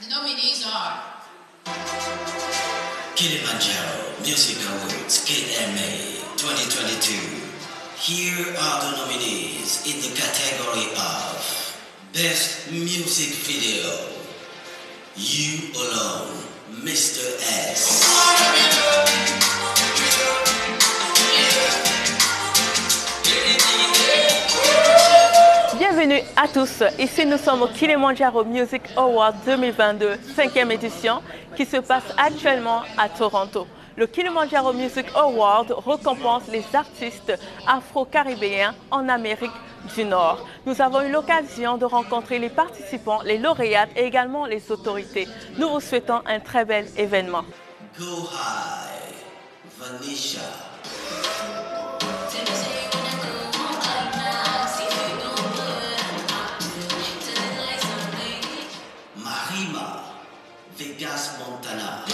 The nominees are Kilimanjaro Music Awards KMA 2022. Here are the nominees in the category of Best Music Video. You Alone, Mr. S. Bienvenue à tous, ici nous sommes au Kilimanjaro Music Awards 2022, 5e édition, qui se passe actuellement à Toronto. Le Kilimanjaro Music Award récompense les artistes afro-caribéens en Amérique du Nord. Nous avons eu l'occasion de rencontrer les participants, les lauréates et également les autorités. Nous vous souhaitons un très bel événement. Go High, Vanisha. Marima, Vegas Montana.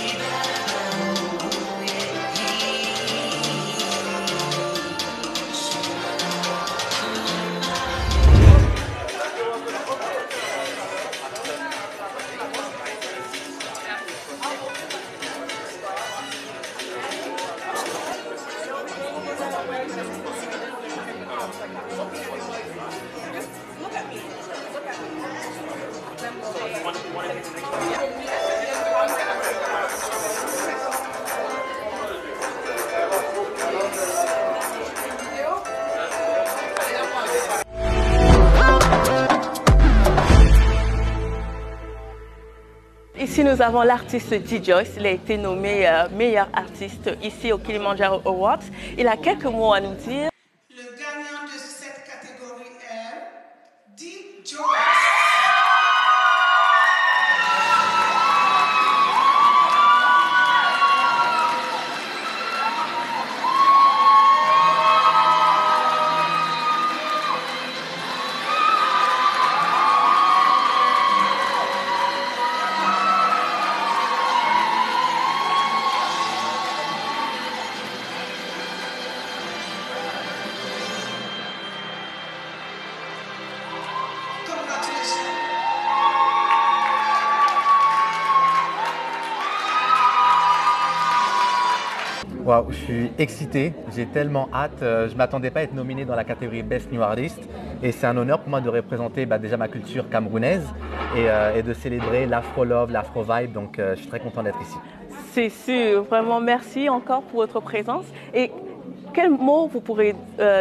Ici, nous avons l'artiste D-Joyce. Il a été nommé meilleur artiste ici au Kilimanjaro Awards. Il a quelques mots à nous dire. Le gagnant de cette catégorie est D-Joyce. Wow, je suis excité, j'ai tellement hâte. Je ne m'attendais pas à être nominé dans la catégorie Best New Artist. Et c'est un honneur pour moi de représenter déjà ma culture camerounaise et de célébrer l'afro-love, l'afro-vibe. Donc je suis très content d'être ici. C'est sûr, vraiment merci encore pour votre présence. Et quel mot vous pourrez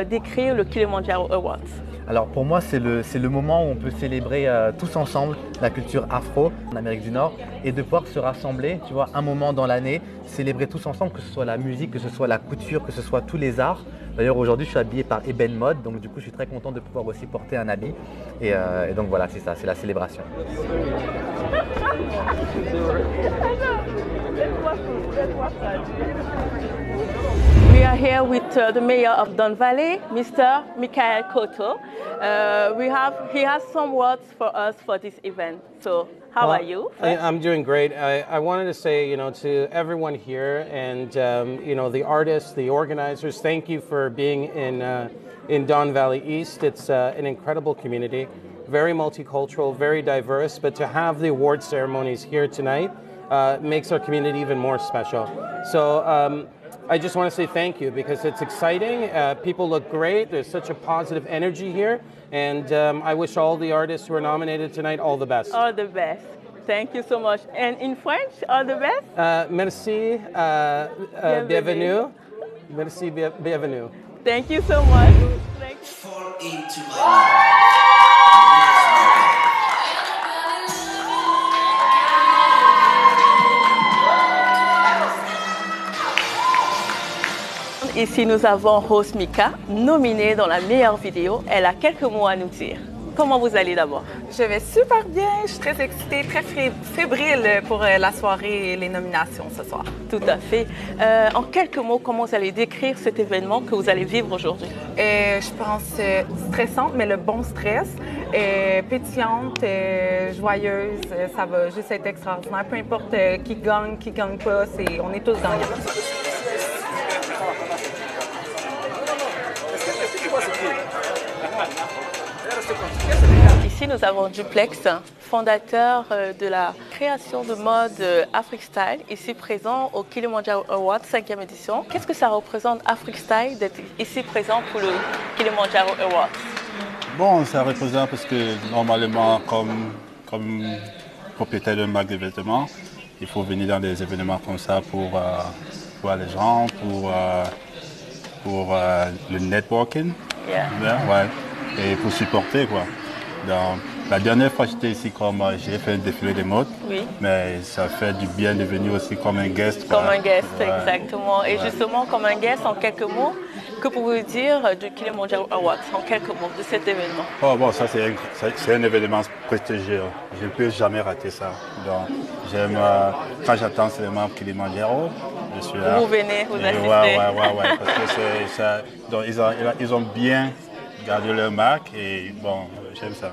décrire le Kilimanjaro Awards? Alors pour moi, c'est le moment où on peut célébrer tous ensemble la culture afro en Amérique du Nord et de pouvoir se rassembler, tu vois, un moment dans l'année, célébrer tous ensemble, que ce soit la musique, que ce soit la couture, que ce soit tous les arts. D'ailleurs aujourd'hui, je suis habillé par Eben Mode, donc du coup, je suis très content de pouvoir aussi porter un habit. Et donc voilà, c'est ça, c'est la célébration. We are here with the mayor of Don Valley, Mr. Michael Cotto. He has some words for us for this event. So, how are you? I'm doing great. I wanted to say, to everyone here and, the artists, the organizers, thank you for being in Don Valley East. It's an incredible community, very multicultural, very diverse, but to have the award ceremonies here tonight makes our community even more special. So, I just want to say thank you because it's exciting. People look great. There's such a positive energy here. And I wish all the artists who are nominated tonight all the best. All the best. Thank you so much. And in French, all the best? Merci. Bienvenue. Merci, bienvenue. Thank you so much. Thank you. Fall into my life. Ici, nous avons Rose Mika, nominée dans la meilleure vidéo. Elle a quelques mots à nous dire. Comment vous allez d'abord? Je vais super bien. Je suis très excitée, très fébrile pour la soirée et les nominations ce soir. Tout à fait. En quelques mots, comment vous allez décrire cet événement que vous allez vivre aujourd'hui? Je pense stressante, mais le bon stress. Pétillante, joyeuse, ça va juste être extraordinaire. Peu importe qui gagne pas, on est tous gagnants. Ici, nous avons Duplex, fondateur de la création de mode Afrique-Style, ici présent au Kilimanjaro Awards 5e édition. Qu'est-ce que ça représente Afrique-Style d'être ici présent pour le Kilimanjaro Awards? Bon, ça représente parce que normalement, comme propriétaire d'une marque de vêtements, il faut venir dans des événements comme ça pour voir les gens, pour le networking, ouais, et pour supporter, quoi. Donc, la dernière fois j'étais ici, j'ai fait un défilé de mode, oui. Mais ça fait du bien de venir aussi comme un guest. Comme un guest, ouais. Exactement. Et justement, comme un guest, en quelques mots, que pouvez-vous dire du Kilimanjaro Awards, en quelques mots, de cet événement? Oh, bon, ça c'est un événement prestigieux. Je ne peux jamais rater ça. Donc, j'aime, quand j'attends seulement Kilimanjaro, je suis là. Vous venez, vous assistez. Ouais, parce que ça, donc, ils ont bien gardé leur marque et bon, j'aime ça.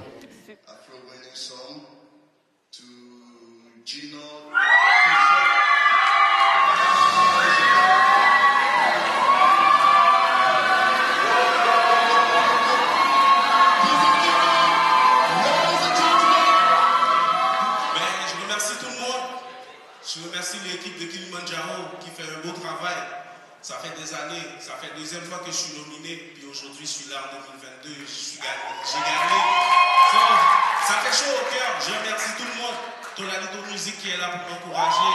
Je remercie l'équipe de Kilimanjaro qui fait un beau travail. Ça fait des années, ça fait la deuxième fois que je suis nominé, puis aujourd'hui je suis là en 2022, j'ai gagné. Ça fait chaud au cœur, je remercie tout le monde. Tonalito Music qui est là pour m'encourager.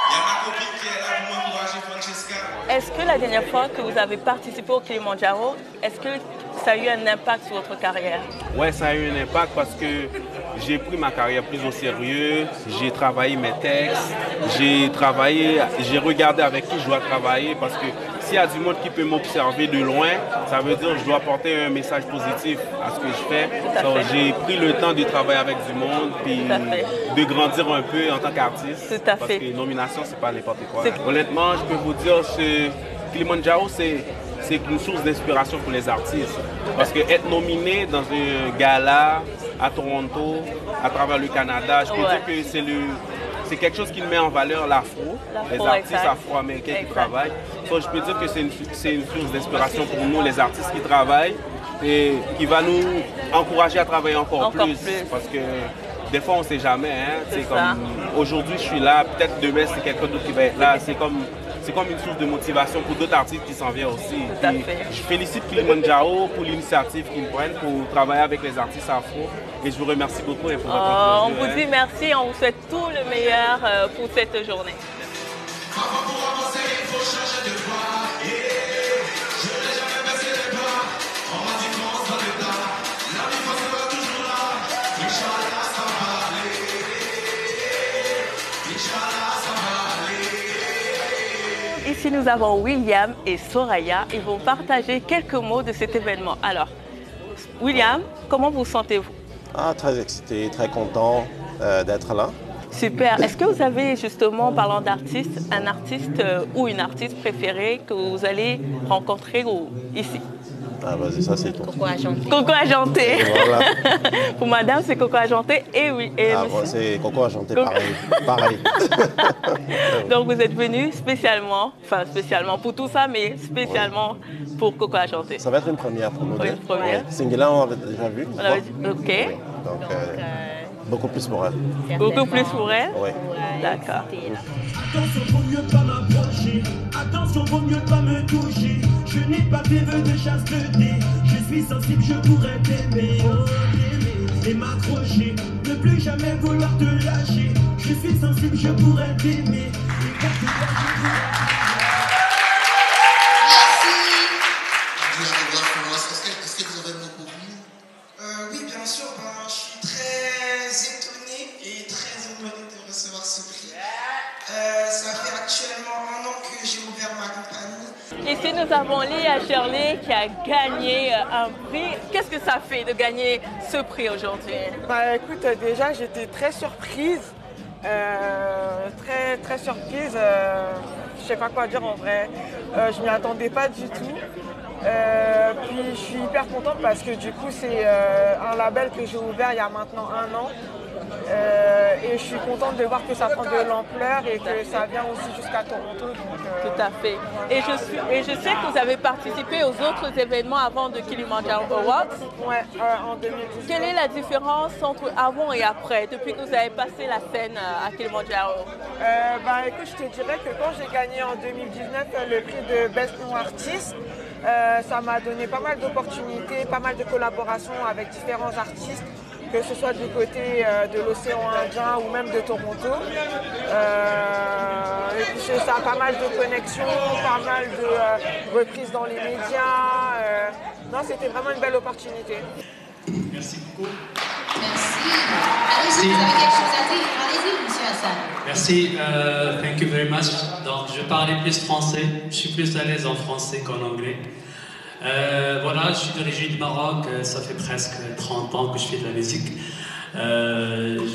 Il y a ma copine qui est là pour m'encourager, Francesca. Est-ce que la dernière fois que vous avez participé au Kilimanjaro, est-ce que ça a eu un impact sur votre carrière? Oui, ça a eu un impact parce que j'ai pris ma carrière plus au sérieux, j'ai travaillé mes textes, j'ai regardé avec qui je dois travailler parce que s'il y a du monde qui peut m'observer de loin, ça veut dire que je dois apporter un message positif à ce que je fais. Donc, j'ai pris le temps de travailler avec du monde puis de grandir un peu en tant qu'artiste. Tout à fait. Parce que nomination, c'est pas n'importe quoi. Honnêtement, je peux vous dire que Kilimanjaro, c'est une source d'inspiration pour les artistes. Parce que être nominé dans un gala à Toronto, à travers le Canada, je peux dire que c'est quelque chose qui met en valeur l'afro, les artistes afro-américains qui travaillent. Donc, je peux dire que c'est une source d'inspiration pour nous, les artistes qui travaillent, et qui va nous encourager à travailler encore plus. Parce que des fois, on ne sait jamais. Hein? C'est comme aujourd'hui, je suis là, peut-être demain, c'est quelqu'un d'autre qui va être là. C'est comme une source de motivation pour d'autres artistes qui s'en viennent aussi. Je félicite Kilimanjaro pour l'initiative qu'ils prennent pour travailler avec les artistes afro. Et je vous remercie beaucoup pour votre On vous dit merci et on vous souhaite tout le meilleur pour cette journée. Ici, nous avons William et Soraya. Ils vont partager quelques mots de cet événement. Alors, William, comment vous sentez-vous? Très excité, très content d'être là. Super. Est-ce que vous avez justement, parlant d'artistes, un artiste ou une artiste préférée que vous allez rencontrer ici? Vas-y, ça c'est tout. Coco Ajanté. Coco Ajanté. Voilà. Pour madame, c'est Coco Ajanté et oui. Et c'est Coco Ajanté, pareil. Donc vous êtes venu spécialement pour tout ça, mais spécialement pour Coco Ajanté. Ça va être une première pour nous. Une première. Singela, on l'avait déjà vu. On l'avait dit. Ok. Oui. Donc, beaucoup plus pour elle. Beaucoup plus pour elle? Oui. D'accord. Attention, vaut mieux pas m'approcher. Attention, vaut mieux pas me toucher. Je n'ai pas tes vœux de chasteté. Je suis sensible, je pourrais t'aimer, t'aimer et m'accrocher. Ne plus jamais vouloir te lâcher. Je suis sensible, je pourrais t'aimer. Et quand tu vas, je pourrais... Est-ce que vous avez un mot pour nous? Oui, bien sûr. Je suis très étonné et très honoré de recevoir ce prix. Ça fait actuellement 1 an que j'ai ouvert ma compagnie. Ici, nous avons Lia Shirley qui a gagné un prix. Qu'est-ce que ça fait de gagner ce prix aujourd'hui? Écoute, déjà, j'étais très surprise. Très surprise. Je sais pas quoi dire en vrai. Je m'y attendais pas du tout. Puis je suis hyper contente parce que du coup c'est un label que j'ai ouvert il y a maintenant 1 an. Et je suis contente de voir que ça prend de l'ampleur et que ça vient aussi jusqu'à Toronto. Tout à fait. Et je sais que vous avez participé aux autres événements avant de Kilimanjaro Awards. Oui, en 2010. Quelle est la différence entre avant et après, depuis que vous avez passé la scène à Kilimanjaro? Écoute, je te dirais que quand j'ai gagné en 2019 le prix de Best New Artist, ça m'a donné pas mal d'opportunités, pas mal de collaborations avec différents artistes, que ce soit du côté de l'océan Indien ou même de Toronto. Et puis ça a pas mal de connexions, pas mal de reprises dans les médias. Non, c'était vraiment une belle opportunité. Merci beaucoup. Merci. Vous avez quelque chose à dire? Allez-y, monsieur Hassan. Merci, thank you very much. Donc, je parlais plus français. Je suis plus à l'aise en français qu'en anglais. Voilà, je suis d'origine du Maroc. Ça fait presque 30 ans que je fais de la musique.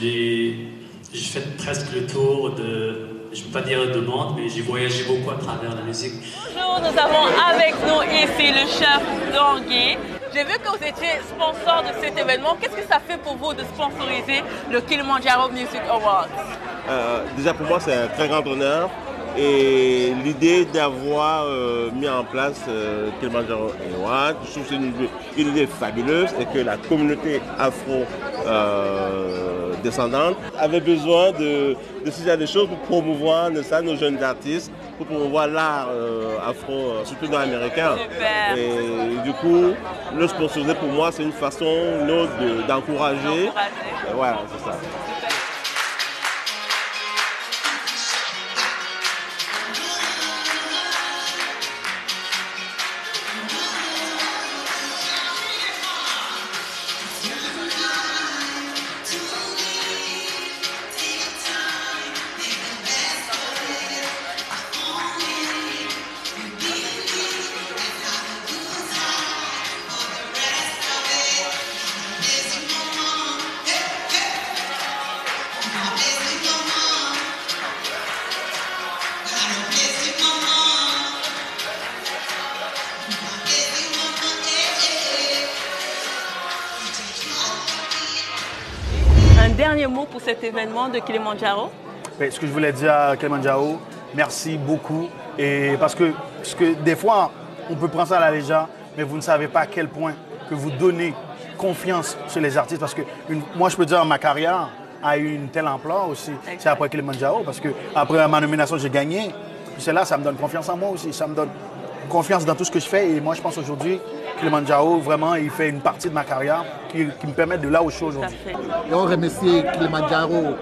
J'ai fait presque le tour de, je ne peux pas dire de monde, mais j'ai voyagé beaucoup à travers la musique. Bonjour, nous avons avec nous ici le chef Tanguy. J'ai vu que vous étiez sponsor de cet événement. Qu'est-ce que ça fait pour vous de sponsoriser le Kilimanjaro Music Awards? Déjà pour moi c'est un très grand honneur et l'idée d'avoir mis en place Kilimanjaro Awards, je trouve que c'est une idée fabuleuse et que la communauté afro-descendante avait besoin de ce genre de choses pour promouvoir nos jeunes artistes, pour promouvoir l'art afro, surtout dans l'américain. Et du coup, le sponsoriser pour moi, c'est une façon une autre d'encourager. Voilà, c'est ça. Un dernier mot pour cet événement de Kilimanjaro? Ce que je voulais dire à Kilimanjaro, merci beaucoup. Et parce que des fois, on peut prendre ça à la légère, mais vous ne savez pas à quel point que vous donnez confiance sur les artistes. Parce que moi, je peux dire, ma carrière a eu une telle ampleur aussi. C'est après Kilimanjaro, parce que après ma nomination, j'ai gagné. C'est là, ça me donne confiance en moi aussi. Ça me donne confiance dans tout ce que je fais. Et moi, je pense aujourd'hui, Kilimanjaro, vraiment, il fait une partie de ma carrière qui me permet de là où je suis aujourd'hui. Et on remercie Kilimanjaro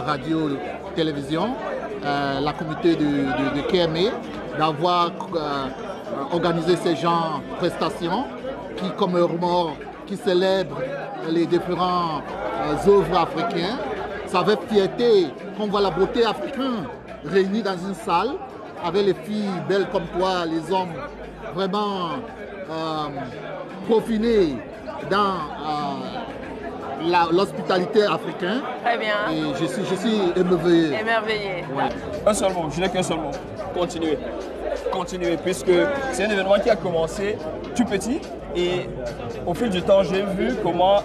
Radio Télévision, la communauté de KMA, d'avoir organisé ces genres de prestations qui commémorent, qui célèbrent les différents œuvres africaines. Ça fait fierté qu'on voit la beauté africaine réunie dans une salle avec les filles belles comme toi, les hommes vraiment profinés dans l'hospitalité africaine. Très bien. Et je suis émerveillé. Émerveillé. Ouais. Un seul mot, je n'ai qu'un seul mot. Continuez. Continuez, puisque c'est un événement qui a commencé tout petit et au fil du temps, j'ai vu comment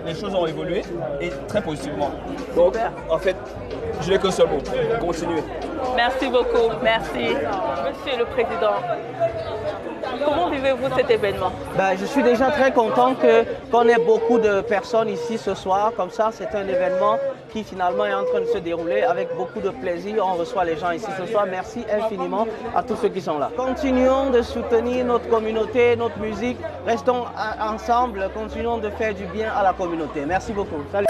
les choses ont évolué et très positivement. Donc, en fait, je n'ai qu'un seul mot. Continuez. Merci beaucoup. Merci. Monsieur le Président, comment vivez-vous cet événement? Je suis déjà très content qu'on ait beaucoup de personnes ici ce soir. Comme ça, c'est un événement qui finalement est en train de se dérouler avec beaucoup de plaisir. On reçoit les gens ici ce soir. Merci infiniment à tous ceux qui sont là. Continuons de soutenir notre communauté, notre musique. Restons ensemble. Continuons de faire du bien à la communauté. Merci beaucoup. Salut.